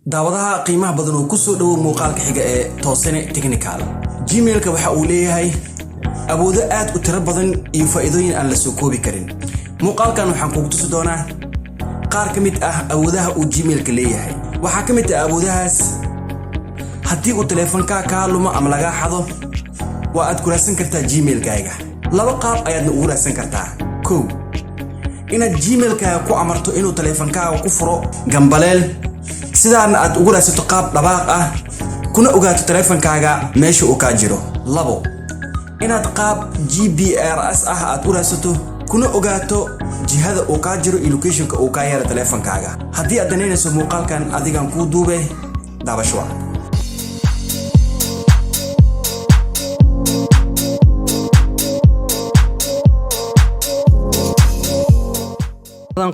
daawadaha qiimaha badan oo ku soo dhawo muuqaalka xiga ee Toosane Technical. Gmail-ka waxa uu leeyahay awoodo aad u tiro badan iyo faa'iidooyin aan la soo koobi karin. Muuqaalkan waxaan kugu tusi doonaa qaar ka mid ah awoodaha uu Gmail-ka leeyahay. Waxa ka mid ah awoodahaas haddii uu taleefanka ka lumo ama laga xado waa aad ku raadsan kartaa Gmail-kaaga. Laba qaab ayaad ugu raadsan kartaa. Kow, inaad Gmail-kaaga ku amarto inuu taleefankaaga ku furo gambaleel sidaan aad ugu raadsato qaab dhabaaq ah kuna ogaato taleefankaaga meesha uu ka jiro. Labo, inaad qaab GPRS ah aad u raadsato kuna ogaato jihada uu ka jiro iyo location-ka uu ka yaalo taleefankaaga. Haddii aad danaynayso muuqaalkan adigan ku duubay daabasho.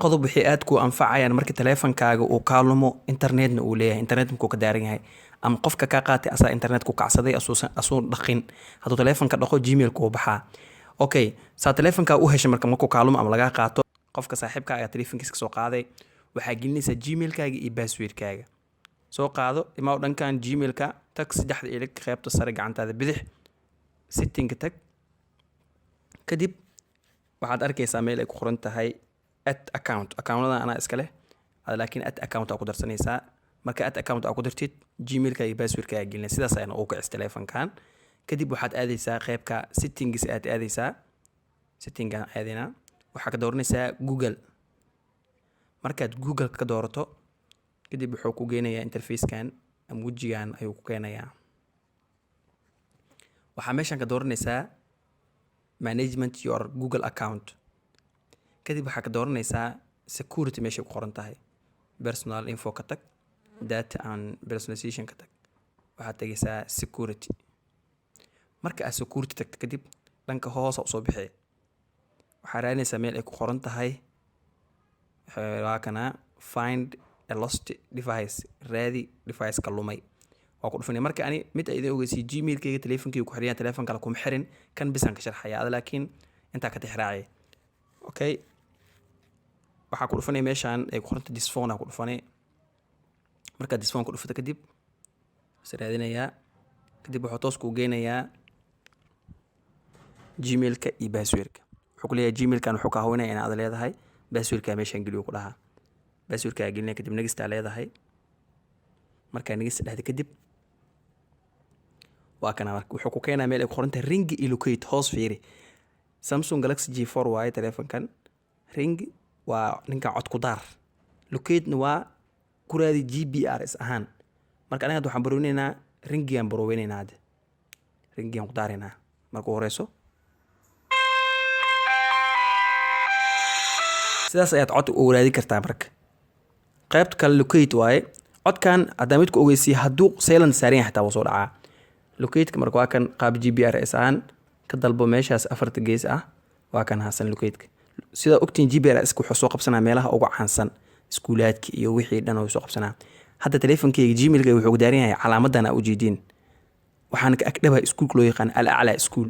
qodob wixii aad ku anfacayaan marka taleefankaaga uu ka lumo internetna uu leeyahay internetku ka daaran yahay ama qofka ka qaatay asaa internet ku kacsaday asuu dhaqin haduu taleefanka dhaqo Gmail-ku uu baxaa. Okay, sa taleefanka u heshay marka ka lumo ama laga qaato qofka saaxiibka ayaa taleefankiisa soo qaaday waxa gelinaysa Gmail-kaaga iyo password-kaaga soo qaado imaa dhankan Gmail-ka tag saddexda ilig qaybta sare gacantaada bidix setting-ka tag kadib waxaad arkaysaa meel ay ku qoran tahay account-da ana iska leh laakiin account ku darsanaysaa marka account ku dartid Gmail-ka iyo password-kaaga gelin sidaas ayna uu ka taleefankan kadib waxaad aadaysaa qaybka settings aad aadaysaa setting-ga aadina waxa ka dooranaysaa Google markaad Google ka doorato kadib wuxuu ku geenayaa interface-kan ama wajigan ayuu ku keenayaa waxa meeshan ka dooranaysaa management your Google account kadib waxa ka dooranaysaa security meesha ku qoran tahay personal info ka tag data and personalization ka tag waxaad tagaysaa security marka aad security tagto kadib dhanka hoose u soo bixi waxaa raadinaysaa meel ay ku qoran tahay waa kana find a lost device raadi device ka lumay waa ku dhufanay marka ani mid ay idin ogeysi Gmail-kayga taleefankayga ku xiriyaan taleefanka la kuma xirin kan bisan ka sharxaya laakiin inta ka tixraacay. Okay, waxa ku dhufanay meeshan ay ku qoranta this phone ku dhufanay marka this phone ku dhufto kadib raadinaya kadib wuxuu toos ku geenayaa Gmail-ka iyo password-ka wuxuu ku leeyahay Gmail-kan wuxuu ka haweenaya in aad leedahay password-ka meeshan geliyo ku dhaha password-ka gelinay kadib next aad leedahay marka next dhahdo kadib waa kana wuxuu ku keenaa meel ay ku qoranta ring iyo locate hoos fiiri Samsung Galaxy J4 waa taleefankan ring waa ninka cod ku daar locate-na waa ku raadi GPRS ahaan marka anaga waxaan baroonaynaa ringigan barooweynayna ringigan ku daarayna marka horeyso sidaas ayaad cod u raadi kartaa marka qaybta kale locate waaye codkan hadda mid ku ogeysiyo hadduu silent saaran yahay xitaa wuu soo dhacaa locate-ka marka waa kan qaab GPRS ahaan ka dalbo meeshaas afarta gees ah waa kan haasan locate-ka sida ogtiin GPRS wuxuu soo qabsanaa meelaha ugu caansan iskuulaadka iyo wixii dhan oo soo qabsanaa hadda taleefankayga Gmail-ka wuxuu ku daaran yahay calaamadan u jeedin waxaan ka agdhaba iskuulka loo yaqaan al-a'la school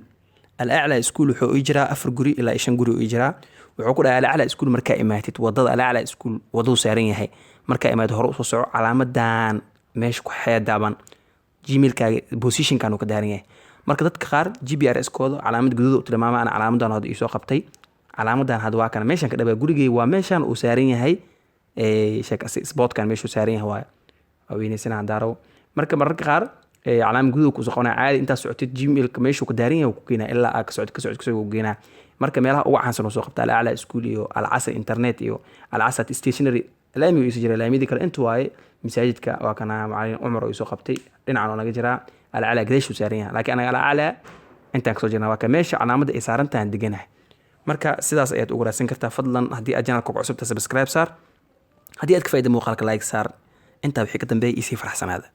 al-a'la school wuxuu u jiraa 4 guri ilaa 5 guri u jiraa wuxuu ku dhahay al-a'la school marka imaatid wadada al-a'la school wadadu saaran yahay marka imaad hore u soo soco calaamadan meesha ku xeedaaban Gmail-kaaga position-kan uu ka daaran yahay marka dadka qaar GPRS-kooda calaamad guduud u tilmaamaan calaamadan hada ii soo qabtay calaamadan hada waa kana meeshan ka dhaba gurigay waa meeshan uu saaran yahay spot-kan meesha uu saaran yahay waa weynaysanaa daaro marka mararka qaar calaamad guduud ku soo qabnaa caadi inta socotid Gmail-ka meesha uu ka daaran yahay ku keenaa ilaa aad ka socod ku keenaa marka meelaha ugu caansan oo soo qabta al-a'la school iyo al-asa internet iyo al-asa stationery laami iyo jira laamidi kale inta waaye masaajidka waa kana macallin Umar oo soo qabtay dhinacan oo naga jira al-a'la gadeesh uu saaran yahay laakiin anaga al-a'la inta ka soo jirnaa waa ka meesha calaamada ay saaran tahay deganahay marka sidaas ayaad ugu raadsan kartaa fadlan haddii aad channelka ku cusubtahay subscribe saar haddii aad ka faa'iido muuqaalka like saar inta wixii ka dambeeyay isii faraxsanaada.